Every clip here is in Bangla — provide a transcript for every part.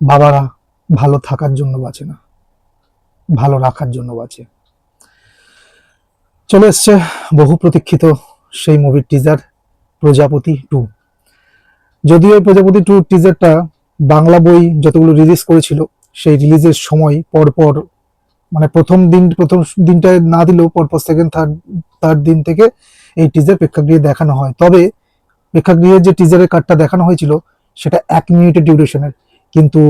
বাবারা ভালো থাকার জন্য বাঁচে না, ভালো রাখার জন্য বাঁচে। চলে এসছে বহু প্রতীক্ষিত সেই মুভির টিজার, প্রজাপতি 2। যদিও এই প্রজাপতি 2 টিজারটা বাংলা বই যতগুলো রিলিজ করেছিল সেই রিলিজের সময় পরপর, মানে প্রথম দিনটায় না দিলেও পরপর সেকেন্ড থার্ড দিন থেকে এই টিজার প্রেক্ষাগৃহে দেখানো হয়। তবে প্রেক্ষাগৃহে যে টিজারের কাটটা দেখানো হয়েছিল সেটা 1 মিনিটের ডিউরেশনের, কিন্তু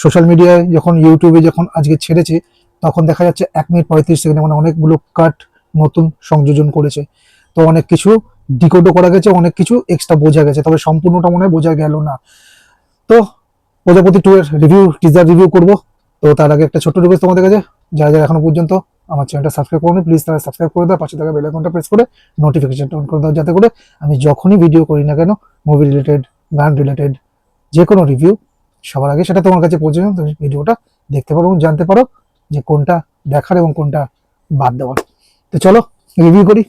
সোশ্যাল মিডিয়ায় যখন ইউটিউবে যখন আজকে ছেড়েছে তখন দেখা যাচ্ছে 1 মিনিট 35 সেকেন্ডে, মানে অনেকগুলো কাট নতুন সংযোজন করেছে। তো অনেক কিছু ডিকোডও করা গেছে, অনেক কিছু এক্সট্রা বোঝা গেছে, তবে সম্পূর্ণটা মনে হয় বোঝা গেল না। তো প্রজাপতি 2 এর টিজার রিভিউ করব। তো তার আগে একটা ছোট্ট রিকোয়েস্ট তোমাদের কাছে, যারা যারা এখনো পর্যন্ত আমার চ্যানেলটা সাবস্ক্রাইব করোনি প্লিজ তারা সাবস্ক্রাইব করে দাও, পাশে থাকা বেল আইকনটা প্রেস করে নোটিফিকেশনটা অন করে দাও, যাতে করে আমি যখনই ভিডিও করি না কেন, মুভি রিলেটেড, গান রিলেটেড যে কোনো রিভিউ সবার আগে সেটা তোমার কাছে পৌঁছে যাও, তুমি ভিডিওটা দেখতে পারো এবং জানতে পারো যে কোনটা দেখার এবং কোনটা বাদ দেওয়ার। তো চলো রিভিউ করি।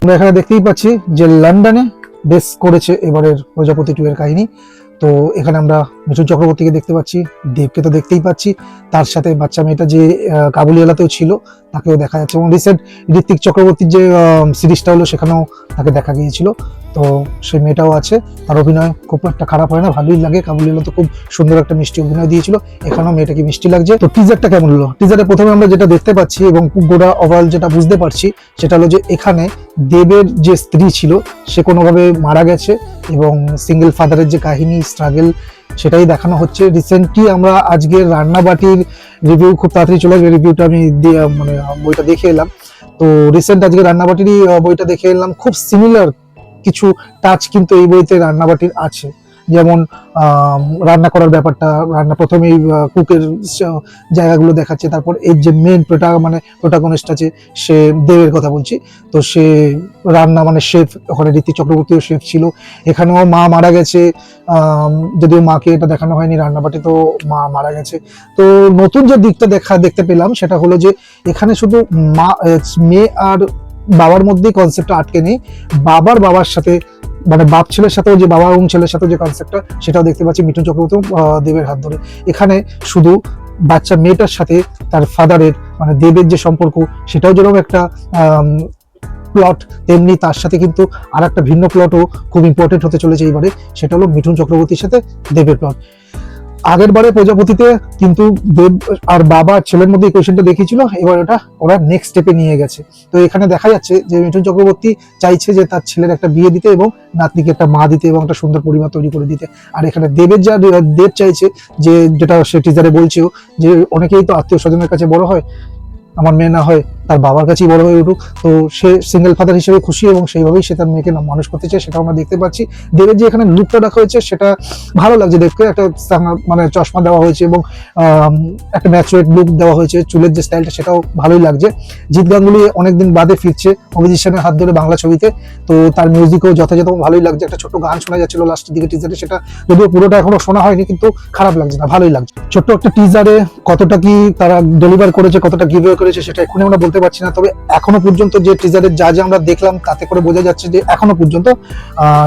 আমরা এখানে দেখতেই পাচ্ছি যে লন্ডনে বেস করেছে এবারের প্রজাপতি 2 এর কাহিনী। তো এখানে আমরা মিঠুন চক্রবর্তীকে দেখতে পাচ্ছি, দেবকে তো দেখতেই পাচ্ছি, তার সাথে বাচ্চা মেয়েটা যে কাবুলিওয়ালাতেও ছিল তাকেও দেখা যাচ্ছে, এবং রিসেন্ট ঋত্বিক চক্রবর্তীর যে সিরিজটা হলো সেখানেও তাকে দেখা গিয়েছিল। তো সেই মেয়েটাও আছে, তার অভিনয় খুব একটা খারাপ হয় না, ভালোই লাগে। কাবুলিওয়ালা তো খুব সুন্দর একটা মিষ্টি অভিনয় দিয়েছিল, এখানেও মেয়েটাকে মিষ্টি লাগছে। তো টিজারটা কেমন হলো? টিজারে প্রথমে আমরা যেটা দেখতে পাচ্ছি এবং গোটা ওভারঅল যেটা বুঝতে পারছি সেটা হলো যে এখানে দেবের যে স্ত্রী ছিল সে কোনোভাবে মারা গেছে, এবং সিঙ্গেল ফাদারের যে কাহিনী, স্ট্রাগল, সেটাই দেখানো হচ্ছে। রিসেন্টলি আমরা আজকের রান্নাবাটির রিভিউ খুব তাড়াতাড়ি চলে আসবে, রিভিউটা আমি মানে বইটা দেখে এলাম। তো রিসেন্ট আজকে রান্নাবাটিরই বইটা দেখে এলাম, খুব সিমিলার কিছু টাচ কিন্তু এই বইতে রান্নাবাটির আছে। যেমন রান্না করার ব্যাপারটা, রান্না প্রথমেই কুকের জায়গাগুলো দেখাচ্ছে, তারপর এর যে মেন প্রোটাগনিস্ট আছে সে দেবের কথা বলছি, তো সে রান্না মানে শেফ, ওখানে ঋত্বিক চক্রবর্তীও শেফ ছিল। এখানেও মা মারা গেছে, যদিও মাকে এটা দেখানো হয়নি, রান্নাবাটি তো মা মারা গেছে। তো নতুন যে দিকটা দেখতে পেলাম সেটা হলো যে এখানে শুধু মেয়ে আর বাবার মধ্যেই কনসেপ্টটা আটকে নেই, বাবার সাথে, মানে বাপ ছেলের সাথেও যে বাবা এবং ছেলের সাথে যে কনসেপ্টটা সেটাও দেখতে পাচ্ছি মিঠুন চক্রবর্তী দেবের হাত ধরে। এখানে শুধু বাচ্চা মেয়েটার সাথে তার ফাদারের মানে দেবের যে সম্পর্ক সেটাও যেরকম একটা প্লট, তেমনি তার সাথে কিন্তু আর একটা ভিন্ন প্লটও খুব ইম্পর্টেন্ট হতে চলেছে এইবারে, সেটা হলো মিঠুন চক্রবর্তীর সাথে দেবের প্লট। আগের বারে প্রজাপতিতে কিন্তু দেব আর বাবা ছেলের মধ্যে ইকুয়েশনটা দেখিয়েছিল, এবার ওরা নেক্সট স্টেপে নিয়ে গেছে। তো এখানে দেখা যাচ্ছে যে মিঠুন চক্রবর্তী চাইছে যে তার ছেলের একটা বিয়ে দিতে এবং নাতনিকে একটা মা দিতে এবং একটা সুন্দর পরিবার তৈরি করে দিতে। আর এখানে দেব চাইছে যে, যেটা সে টিজারে বলছেও, যে অনেকেই তো আত্মীয় স্বজনের কাছে বড় হয়, আমার মেয়ে না হয় তার বাবার কাছেই বড় হয়ে উঠুক। তো সে সিঙ্গেল ফাদার হিসেবে খুশি এবং সেইভাবেই সে তার মেয়েকে মানুষ করতে চায়, সেটা আমরা দেখতে পাচ্ছি। দেবের যে এখানে লুকটা রাখা হয়েছে সেটা ভালো লাগছে, দেবকে একটা মানে চশমা দেওয়া হয়েছে এবং একটা ম্যাচুরেট লুক দেওয়া হয়েছে, চুলের যে স্টাইলটা সেটাও ভালোই লাগছে। জিৎ গাঙ্গুলি অনেকদিন বাদে ফিরছে অভিজিৎ সেনের হাত ধরে বাংলা ছবিতে, তো তার মিউজিকও যথাযথ ভালোই লাগছে। একটা ছোট্ট গান শোনা যাচ্ছিল লাস্টের দিকে টিজারে, সেটা যদিও পুরোটা এখনো শোনা হয়নি, কিন্তু খারাপ লাগছে না, ভালোই লাগছে। ছোট্ট একটা টিজারে কতটা কি তারা ডেলিভার করেছে, কতটা গিভওয়ে করেছে সেটা এখনই আমরা বলতে পারছি না। তবে এখনো পর্যন্ত যে টিজারের যা আমরা দেখলাম তাতে করে বোঝা যাচ্ছে যে এখনো পর্যন্ত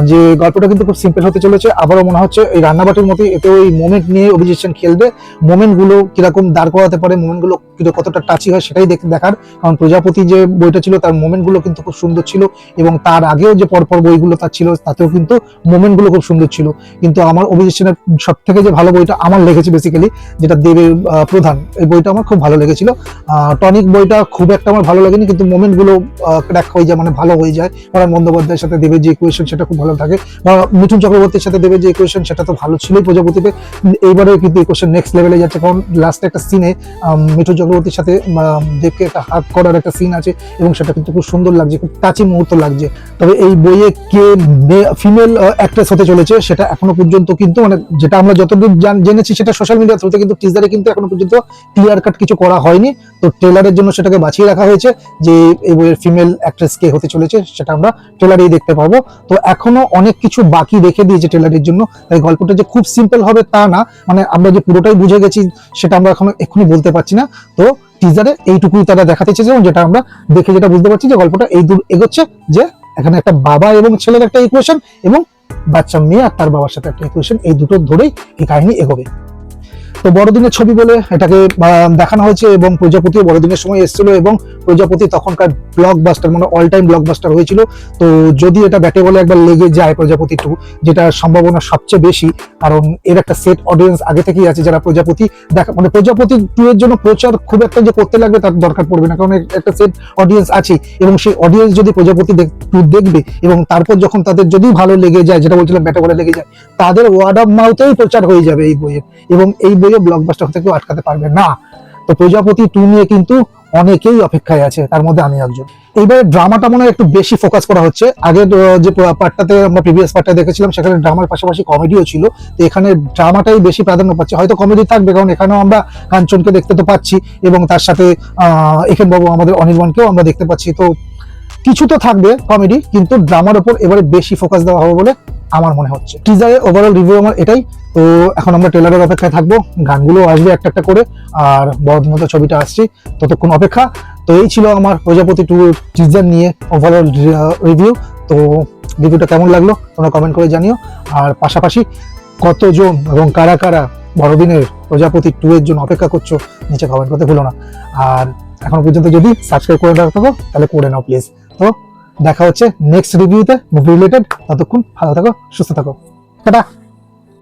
যে গল্পটা কিন্তু খুব সিম্পল হতে চলেছে। আবারও মনে হচ্ছে এই রান্নাবাটির মতোই এতে ওই মোমেন্ট নিয়ে অভিজিৎ সেন খেলবে, মোমেন্ট গুলো কিরকম দাঁড় করাতে পারে, মোমেন্ট গুলো কতটা টাচি হয় সেটাই দেখার। কারণ প্রজাপতি যে বইটা ছিল তার মোমেন্ট গুলো কিন্তু খুব সুন্দর ছিল, এবং তার আগেও যে পরপর বইগুলো তার ছিল তাতেও কিন্তু মোমেন্ট গুলো খুব সুন্দর ছিল। কিন্তু আমার অভিজিৎ সেনের সব থেকে যে ভালো বইটা আমার লেগেছে বেসিক্যালি, যেটা দেবের প্রধান, এই বইটা আমার খুব ভালো লেগেছিল। টনিক বইটা খুব একটা আমার ভালো লাগেনি, কিন্তু মোমেন্ট গুলো ক্র্যাক হয়ে যায়, মানে ভালো হয়ে যায়। পরাণ বন্দ্যোপাধ্যায়ের সাথে দেবের যে ইকুয়েশন সেটা খুব ভালো থাকে, বা মিঠুন চক্রবর্তীর সাথে দেবের যে ইকুয়েশন সেটা তো ভালো ছিলই প্রজাপতিতে, এইবারে কিন্তু ইকুয়েশন নেক্সট লেভেলে যাচ্ছে। কারণ লাস্টে একটা সিনে মিঠুন চক্রবর্তীর সাথে দেবকে একটা হাত করার একটা সিন আছে, এবং সেটা কিন্তু খুব সুন্দর লাগছে, খুব টাচি মুহূর্ত লাগছে। তবে এই বইয়ে কে ফিমেল অ্যাক্ট্রেস হতে চলেছে সেটা এখনো পর্যন্ত কিন্তু, মানে যেটা আমরা যতদূর জেনেছি সেটা সোশ্যাল মিডিয়া থ্রুতে, কিন্তু টিজারে কিন্তু এখনো পর্যন্ত ক্লিয়ার কাট কিছু করা হয়নি। তো ট্রেলারের জন্য সেটাকে বাঁচিয়ে রাখা হয়েছে যে এই বইয়ের ফিমেল অ্যাক্ট্রেস কে হতে চলেছে সেটা আমরা ট্রেলারেই দেখতে পাবো। তো এখনো অনেক কিছু বাকি রেখে দিয়েছে ট্রেলারের জন্য, তাই গল্পটা যে খুব সিম্পল হবে তা না, মানে আমরা যে পুরোটাই বুঝে গেছি সেটা আমরা এখনই বলতে পারছি না। তো টিজারে এইটুকুই তারা দেখাতে চেয়েছে, এবং যেটা আমরা দেখে যেটা বুঝতে পারছি যে গল্পটা এই দূর এগোচ্ছে, যে এখানে একটা বাবা এবং ছেলের একটা ইকুয়েশন এবং বাচ্চা মেয়ে আর তার বাবার সাথে একটা ইকুয়েশন, এই দুটো ধরেই এই কাহিনী এগোবে। তো বড়দিনের ছবি বলে এটাকে দেখানো হয়েছে, এবং প্রজাপতিও বড়দিনের সময় এসেছিল, এবং প্রজাপতি তখনকার ব্লকবাস্টার মানে অল টাইম ব্লকবাস্টার হয়েছিল। তো যদি এটা ব্যাটে বলে একবার লেগে যায় প্রজাপতি 2, যেটা সম্ভাবনা সবচেয়ে বেশি, কারণ এর একটা সেট অডিয়েন্স আগে থেকেই আছে যারা প্রজাপতি দেখা, মানে প্রজাপতি 2 এর জন্য প্রচার খুব একটা যে করতে লাগবে তার দরকার পড়বে না, কারণ একটা সেট অডিয়েন্স আছে, এবং সেই অডিয়েন্স যদি প্রজাপতি 2 দেখবে, এবং তারপর যখন তাদের যদি ভালো লেগে যায়, যেটা বলছিলাম ব্যাটে বলে লেগে যায়, তাদের ওয়ার্ড অফ মাউথেই প্রচার হয়ে যাবে এই বইয়ের, এবং এই বইয়ে ব্লকবাস্টার হতে কেউ আটকাতে পারবে না। তো প্রজাপতি 2 নিয়ে কিন্তু অনেকেই অপেক্ষায় আছে, তার মধ্যে আমি একজন। এইবারে ড্রামাটা মনে হয় একটু বেশি ফোকাস করা হচ্ছে। আগের যে পার্টটাতে আমরা প্রিভিয়াস পার্টটা দেখেছিলাম, সেখানে ড্রামার পাশাপাশি কমেডিও ছিল, তো এখানে ড্রামাটাই বেশি প্রাধান্য পাচ্ছে। হয়তো কমেডি থাকবে, কারণ এখানেও আমরা কাঞ্চনকে দেখতে তো পাচ্ছি, এবং তার সাথে এখান বাবু আমাদের অনির্বাণকেও আমরা দেখতে পাচ্ছি। তো কিছু তো থাকবে কমেডি, কিন্তু ড্রামার উপর এবারে বেশি ফোকাস দেওয়া হবে বলে আমার মনে হচ্ছে। টিজারের ওভারঅল রিভিউ আমার এটাই। তো এখন আমরা ট্রেলারের অপেক্ষায় থাকবো, গানগুলো আসবে একটা একটা করে, আর বড়দিনের ছবিটা আসছে, ততক্ষণ অপেক্ষা। তো এই ছিল আমার প্রজাপতি 2 টিজার নিয়ে ওভারঅল রিভিউ। তো রিভিউটা কেমন লাগলো তোমরা কমেন্ট করে জানিও, আর পাশাপাশি কতজন এবং কারা কারা বড়দিনের প্রজাপতি 2 এর জন্য অপেক্ষা করছো নিচে কমেন্ট করতে ভুলো না। আর এখনো পর্যন্ত যদি সাবস্ক্রাইব করে না থাকো তাহলে করে নাও প্লিজ। তো দেখা হচ্ছে নেক্সট রিভিউতে মুভি রিলেটেড, ততক্ষণ ভালো থাকো, সুস্থ থাকো, টাটা।